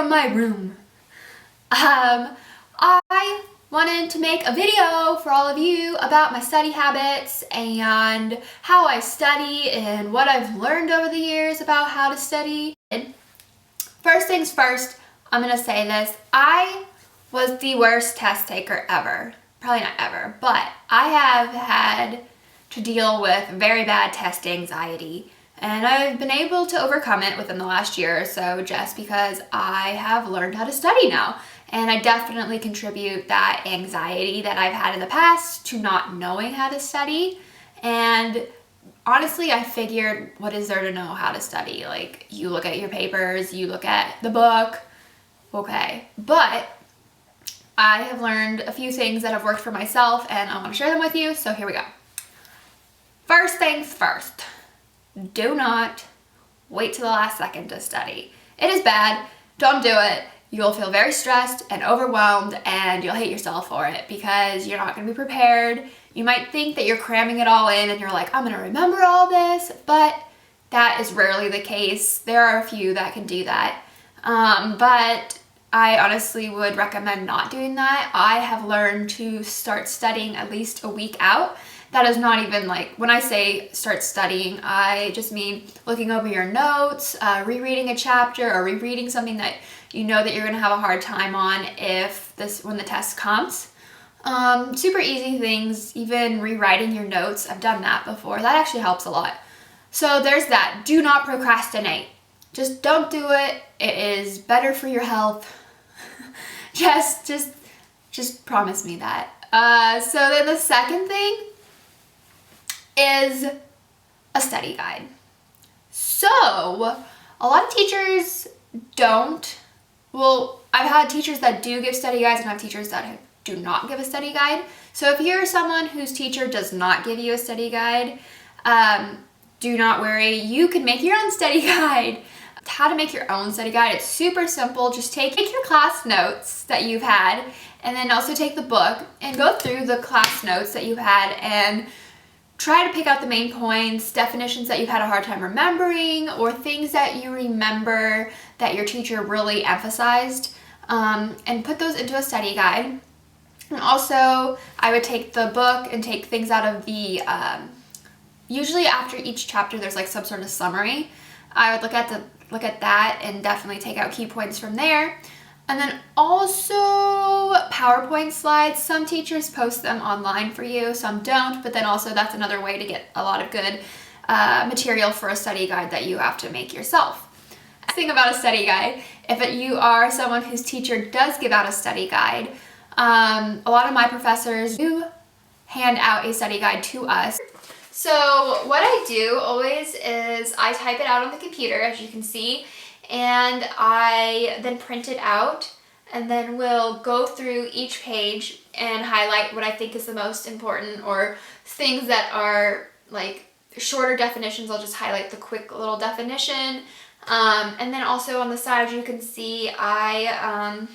from my room. I wanted to make a video for all of you about my study habits and how I study and what I've learned over the years about how to study. First things first, I'm gonna say this. I was the worst test taker ever. Probably not ever, but I have had to deal with very bad test anxiety, and I've been able to overcome it within the last year or so just because I have learned how to study now. And I definitely contribute that anxiety that I've had in the past to not knowing how to study. And honestly, I figured, what is there to know how to study? Like, you look at your papers, you look at the book, okay. But I have learned a few things that have worked for myself, and I want to share them with you, so here we go. First things first, do not wait till the last second to study. It is bad, don't do it. You'll feel very stressed and overwhelmed, and you'll hate yourself for it because you're not going to be prepared. You might think that you're cramming it all in and you're like, I'm going to remember all this, but that is rarely the case. There are a few that can do that, but I honestly would recommend not doing that. I have learned to start studying at least a week out. That is not even like, when I say start studying, I just mean looking over your notes, rereading a chapter, or rereading something that you know that you're gonna have a hard time on when the test comes. Super easy things, even rewriting your notes. I've done that before. That actually helps a lot. So there's that. Do not procrastinate. Just don't do it. It is better for your health. just promise me that. So then the second thing is a study guide. So a lot of teachers don't. Well, I've had teachers that do give study guides and I have teachers that do not give a study guide. So if you're someone whose teacher does not give you a study guide, do not worry. You can make your own study guide. How to make your own study guide, it's super simple. Just take your class notes that you've had, and then also take the book and go through the class notes that you've had and try to pick out the main points, definitions that you've had a hard time remembering, or things that you remember that your teacher really emphasized, and put those into a study guide. And also, I would take the book and take things out of the, usually after each chapter there's like some sort of summary. I would look at that and definitely take out key points from there. And then also PowerPoint slides. Some teachers post them online for you, some don't, but then also that's another way to get a lot of good material for a study guide that you have to make yourself. The thing about a study guide, if you are someone whose teacher does give out a study guide, a lot of my professors do hand out a study guide to us. So what I do always is I type it out on the computer, as you can see, and I then print it out, and then we'll go through each page and highlight what I think is the most important, or things that are like shorter definitions. I'll just highlight the quick little definition. And then also on the side you can see I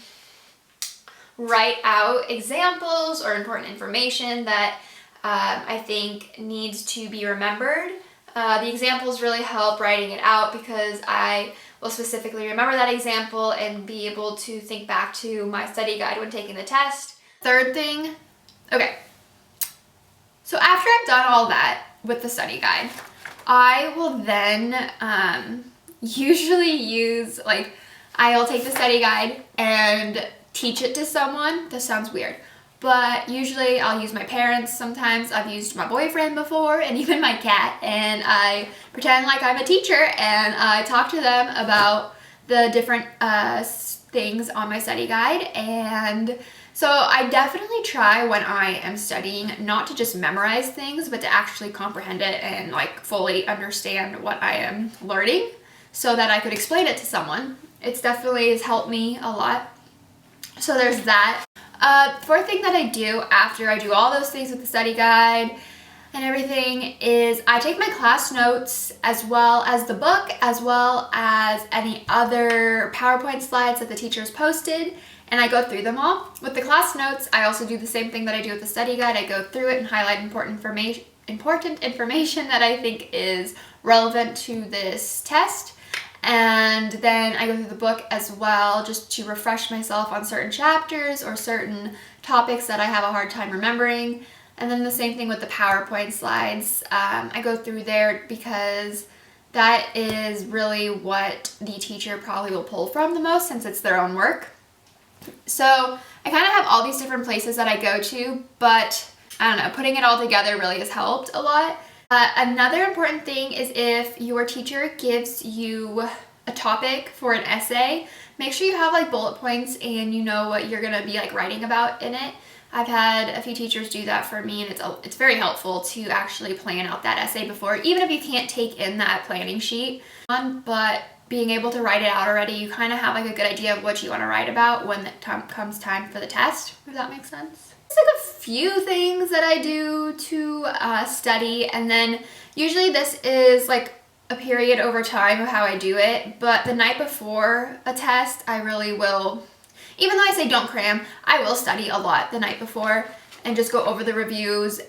write out examples or important information that I think needs to be remembered. The examples really help writing it out because I will specifically remember that example and be able to think back to my study guide when taking the test. Third thing, okay, so after I've done all that with the study guide, I will then usually use, like, I'll take the study guide and teach it to someone. This sounds weird, but usually I'll use my parents. Sometimes I've used my boyfriend before, and even my cat, and I pretend like I'm a teacher and I talk to them about the different things on my study guide. And so I definitely try when I am studying not to just memorize things, but to actually comprehend it and like fully understand what I am learning so that I could explain it to someone. It's definitely has helped me a lot. So there's that. Fourth thing that I do after I do all those things with the study guide and everything is I take my class notes as well as the book, as well as any other PowerPoint slides that the teachers posted, and I go through them all. With the class notes, I also do the same thing that I do with the study guide. I go through it and highlight important information that I think is relevant to this test. And then I go through the book as well just to refresh myself on certain chapters or certain topics that I have a hard time remembering. And then the same thing with the PowerPoint slides. I go through there because that is really what the teacher probably will pull from the most since it's their own work. So I kind of have all these different places that I go to, but I don't know, putting it all together really has helped a lot. Another important thing is if your teacher gives you a topic for an essay, make sure you have like bullet points and you know what you're gonna be like writing about in it. I've had a few teachers do that for me, and it's very helpful to actually plan out that essay before, even if you can't take in that planning sheet. But being able to write it out already, you kind of have like a good idea of what you want to write about when it comes time for the test, if that makes sense. There's like a few things that I do to study, and then usually this is like a period over time of how I do it, but the night before a test, I really will, even though I say don't cram, I will study a lot the night before and just go over the reviews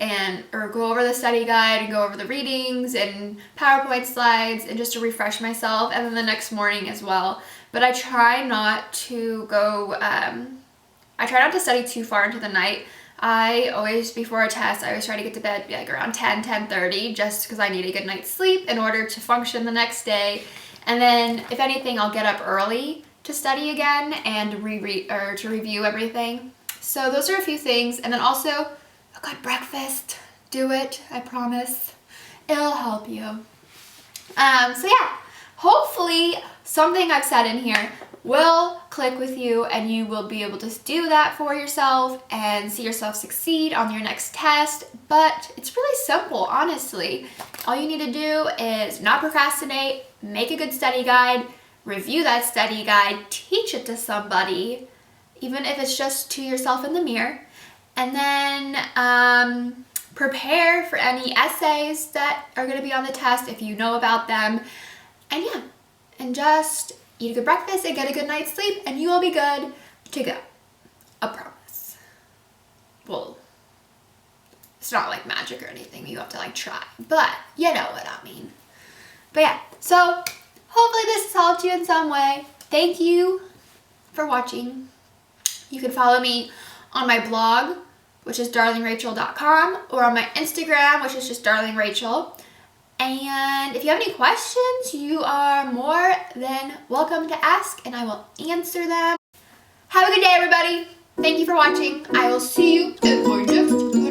or go over the study guide and go over the readings and PowerPoint slides and just to refresh myself, and then the next morning as well. But I try not to study too far into the night. I always, before a test, I always try to get to bed like around 10:30 just because I need a good night's sleep in order to function the next day. And then if anything, I'll get up early to study again and to review everything. So those are a few things. And then also a good breakfast. Do it, I promise. It'll help you. So yeah, hopefully something I've said in here will click with you and you will be able to do that for yourself and see yourself succeed on your next test. But it's really simple, honestly. All you need to do is not procrastinate, make a good study guide, review that study guide, teach it to somebody, even if it's just to yourself in the mirror, and then prepare for any essays that are going to be on the test if you know about them. And yeah, and just eat a good breakfast and get a good night's sleep and you will be good to go. I promise. Well, it's not like magic or anything. You have to like try, but you know what I mean. But yeah, so hopefully this has helped you in some way. Thank you for watching. You can follow me on my blog, which is darlingrachel.com, or on my Instagram, which is just darlingrachel. And if you have any questions, you are more than welcome to ask and I will answer them. Have a good day, everybody. Thank you for watching. I will see you in my next